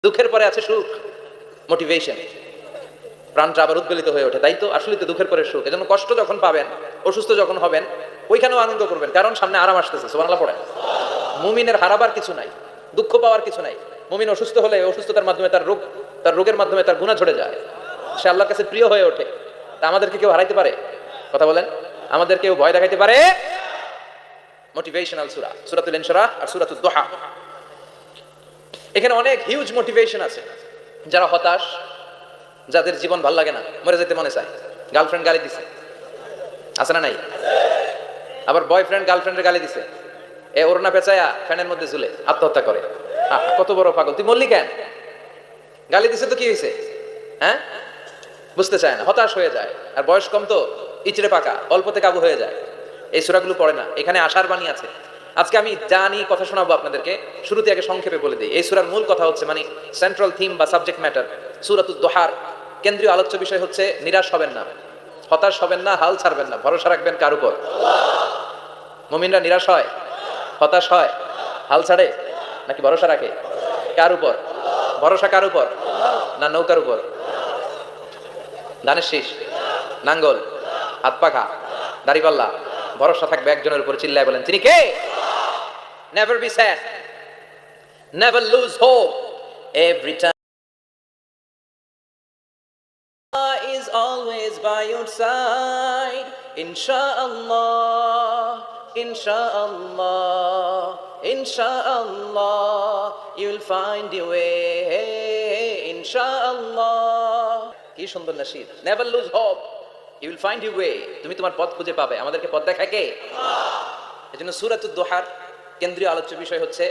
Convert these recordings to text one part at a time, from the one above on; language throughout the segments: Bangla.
দুঃখের পরে আছে সুখ, মোটিভেশন। প্রাণটা আবার উদ্বেলিত হয়ে ওঠে, তাই তো? আসলে তো দুঃখের পরে সুখ। এজন্য কষ্ট যখন পাবেন, অসুস্থ যখন হবেন, ওইখানেও আনন্দ করবেন, কারণ সামনে আরাম আসতেছে। সুবহানাল্লাহ পড়েন। মুমিনের হারাবার কিছু নাই, দুঃখ পাওয়ার কিছু নাই। মুমিন অসুস্থ হলে অসুস্থতার মাধ্যমে তার রোগের মাধ্যমে তার গুনাহ ঝরে যায়, সে আল্লাহর কাছে প্রিয় হয়ে ওঠে। তা আমাদেরকে কেউ হারাইতে পারে? কথা বলেন। আমাদের কেউ ভয় দেখাইতে পারে? মোটিভেশনাল সূরা, সূরাতুল ইনশিরাহ আর সূরাতুদ দুহা। এখানে অনেক হিউজ মোটিভেশন আছে। যারা হতাশ, যাদের জীবন ভাল লাগে না, মরে যেতে মনে চায়, গার্লফ্রেন্ড গালি দিছে, আছে না নাই? আবার বয়ফ্রেন্ড গার্লফ্রেন্ডের গালি দিছে, এ ওড়না পেঁচায়া ফ্যানের মধ্যে ঝুলে আত্মহত্যা করে। কত বড় পাগল তুই, মরলি কেন? গালি দিছে তো কি হয়েছে? হ্যাঁ, বুঝতে চায় না, হতাশ হয়ে যায়। আর বয়স কম তো, ইচড়ে পাকা, অল্পতে কাবু হয়ে যায়। এই সূরাগুলো পড়ে না। এখানে আশার বাণী আছে। আজকে আমি জানি কথা শোনাবো আপনাদেরকে, শুরুতে আগে সংক্ষেপে বলে দিই। এই সূরার মূল কথা হচ্ছে, মানে সেন্ট্রাল থিম বা সাবজেক্ট ম্যাটার, সূরাতুদ দুহার কেন্দ্রীয় আলোচ্য বিষয় হচ্ছে নিরাশ হবেন না, হতাশ হবেন না, হাল ছাড়বেন না, ভরসা রাখবেন কার উপর? মুমিনরা নিরাশ হয়, হতাশ হয়, হাল ছাড়ে নাকি ভরসা রাখে? কার উপর ভরসা? কার উপর? না নৌকার উপর, ধানের শীষ, নাঙ্গল, হাত পাখা, দাড়িপাল্লা? ভরসা থাকবে একজনের উপর। চিল্লায় বলেন, তিনি কে? Never be sad, never lose hope, every time is always by your side. Inshallah, inshallah, inshallah, you'll find your way. Inshallah, কি সুন্দর nasheed. Never lose hope, you will find your way. তুমি তোমার পথ খুঁজে পাবে। আমাদেরকে পথ দেখায় কে? এজন্য সূরাতুদ দুহার কেন্দ্রীয় আলোচ্য বিষয় হচ্ছে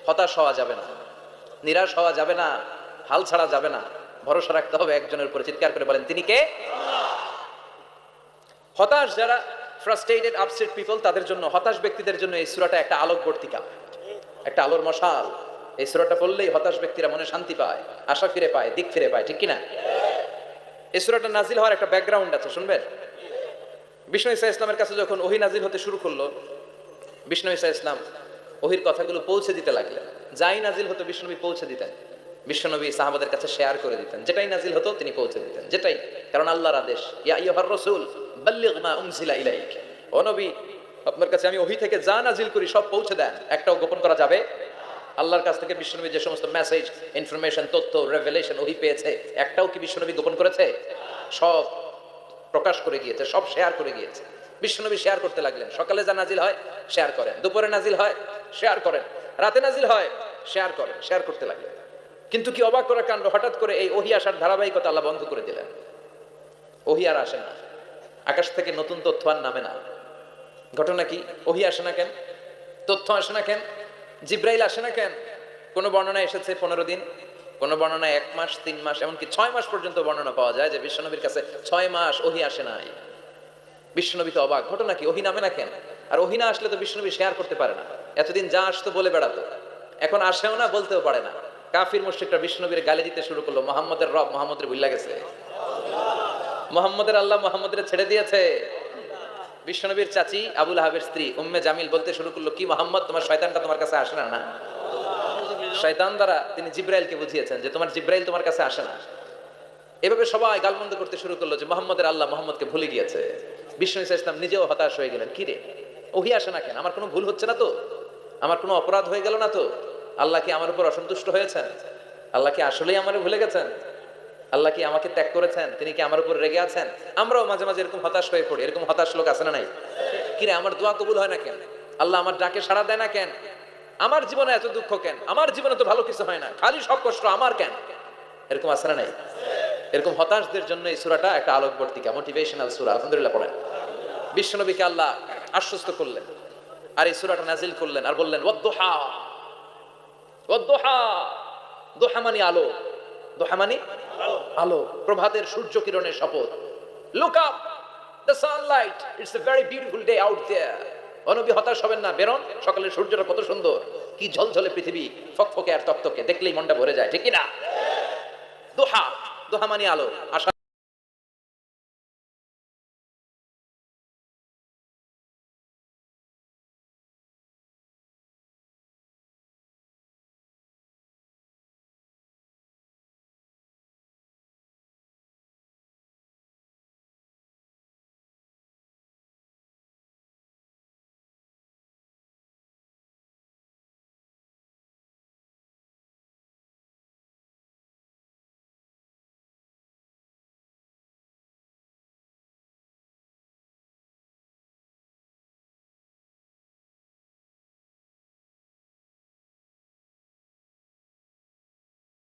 হতাশ হওয়া যাবে না, নিরাশ হওয়া যাবে না, হাল ছাড়া যাবে না, ভরসা রাখতে হবে একজনের উপরে। চিৎকার করে বলেন, তিনি কে? হতাশ যারা, ফ্রাস্ট্রেটেড, আপসেট পিপল, তাদের জন্য, হতাশ ব্যক্তিদের জন্য এই সূরাটা একটা আলোকবর্তিকা, একটা আলোর মশাল। এই সূরাটা পড়লেই হতাশ ব্যক্তিরা মনে শান্তি পায়, আশা ফিরে পায়, দিক ফিরে পায়, ঠিক কিনা? এই সূরাটা নাজিল হওয়ার একটা ব্যাকগ্রাউন্ড আছে, শুনবেন। বিষ্ণু ঈসা ইসলামের কাছে যখন ওহী নাজিল হতে শুরু করলো, বিষ্ণু ঈসা ইসলাম ওহীর কথাগুলো পৌঁছে দিতে লাগলেন। যাই নাজিল হতো বিষ্ণুনবী পৌঁছে দিতেন, বিশ্বনবী সাহাবাদের কাছে শেয়ার করে দিতেন। যেটাই নাজিল হতো তিনি পৌঁছে দিতেন, যেটাই, কারণ আল্লাহর আদেশ, ইয়া আইয়ুহার রাসূল বাল্লিগ মা উনজিলা ইলাইক, ও নবী আপনার কাছে আমি ওহী থেকে যা নাজিল করি সব পৌঁছে দেন, একটাও গোপন করা যাবে? আল্লাহর কাছ থেকে বিশ্বনবী যে সমস্ত মেসেজ, ইনফরমেশন, তথ্য, রেভেলেশন ওহী পেয়েছে, একটাও কি বিশ্বনবী গোপন করেছে? সব প্রকাশ করে গিয়েছে, সব শেয়ার করে গিয়েছে। বিশ্বনবী শেয়ার করতে লাগলেন। সকালে যা নাজিল হয় শেয়ার করেন, দুপুরে নাজিল হয় শেয়ার করেন, রাতে নাজিল হয় শেয়ার করেন, শেয়ার করতে লাগলেন। কিন্তু কি অবাক করার কাণ্ড, হঠাৎ করে এই ওহী আসার ধারাবাহিকতা আল্লাহ বন্ধ করে দিলেন। ওহী আর আসে না, আকাশ থেকে নতুন তথ্য আর নামে না। ঘটনা কি? ওহী আসে না কেন? তথ্য আসে না কেন? জিব্রাইল আসে না কেন? কোন বর্ণনায় এসেছে 15 দিন, কোন বর্ণনায় 1 মাস, 3 মাস, এমনকি 6 মাস পর্যন্ত বর্ণনা পাওয়া যায় যে বিশ্বনবীর কাছে 6 মাস ওহী আসে নাই। বিশ্বনবী তো অবাক, ঘটনা কি? ওহী নামে না কেন? আর ওহী না আসলে তো বিশ্বনবী শেয়ার করতে পারে না। এতদিন যা আসতো বলে বেড়াতো, এখন আসেও না, বলতেও পারে না। কাফির মুশরিকরা বিশ্বনবীর গালি দিতে শুরু করলো, মুহাম্মদের রব মুহাম্মদের ভুলে গেছে, মুহাম্মদের আল্লাহ মুহাম্মদের ছেড়ে দিয়েছে। বিশ্বনবীর চাচি আবু লাহাবের স্ত্রী উম্মে জামিল বলতে শুরু করলো, কি মুহাম্মদ, তোমার শয়তানটা তোমার কাছে আসে না? না, শয়তান দ্বারা তিনি জিব্রাইলকে বুঝিয়েছেন যে তোমার জিব্রাইল তোমার কাছে আসে না। এভাবে সবাই গালমন্দ করতে শুরু করলো যে মুহাম্মদের আল্লাহ মুহাম্মদকে ভুলে গিয়েছে। বিষ্ণু ঈসা ইসলাম নিজেও হতাশ হয়ে গেলেন। কি রে, ওহী আসে না কেন? আমার কোনো ভুল হচ্ছে না তো? আমার কোনো অপরাধ হয়ে গেল না তো? আল্লাহ কি আমার উপর অসন্তুষ্ট হয়েছেন? আল্লাহ কি আসলেই আমারে ভুলে গেছেন? আল্লাহ কি আমাকে ত্যাগ করেছেন? তিনি কি আমার উপর রেগে আছেন? আমরাও মাঝে মাঝে এরকম হতাশ হয়ে পড়ি। এরকম হতাশ লোক আছে না নাই? কিরে, আমার দোয়া কবুল হয় না কেন? আল্লাহ আমার ডাকে সাড়া দেয় না কেন? আমার জীবনে এত দুঃখ কেন? আমার জীবনে তো ভালো কিছু হয় না, খালি সব কষ্ট আমার কেন? এরকম আছে না নাই? এরকম হতাশদের জন্য এই সূরাটা একটা আলোকবর্তিকা, মোটিভেশনাল সূরা। আলহামদুলিল্লাহ পড়েন। বিশ্বনবীকে আল্লাহ আশ্বস্ত করলেন আর এই সূরাটা নাজিল করলেন আর বললেন, ওয়াদ-দুহা, ওয়াদ-দুহা, দুহা মানে আলো, দুহা মানে আলো, প্রভাতের সূর্য কিরণের শপথ। Look up, the sunlight, it's a very beautiful day out there. ও নবী হতাশ হবেন না, বেরোন, সকালের সূর্যটা কত সুন্দর, কি ঝলঝলে পৃথিবী, ফকফকে আর তকতকে, দেখলেই মনটা ভরে যায়, ঠিক কি না? দুহা, দুহা মানে আলো, আশা।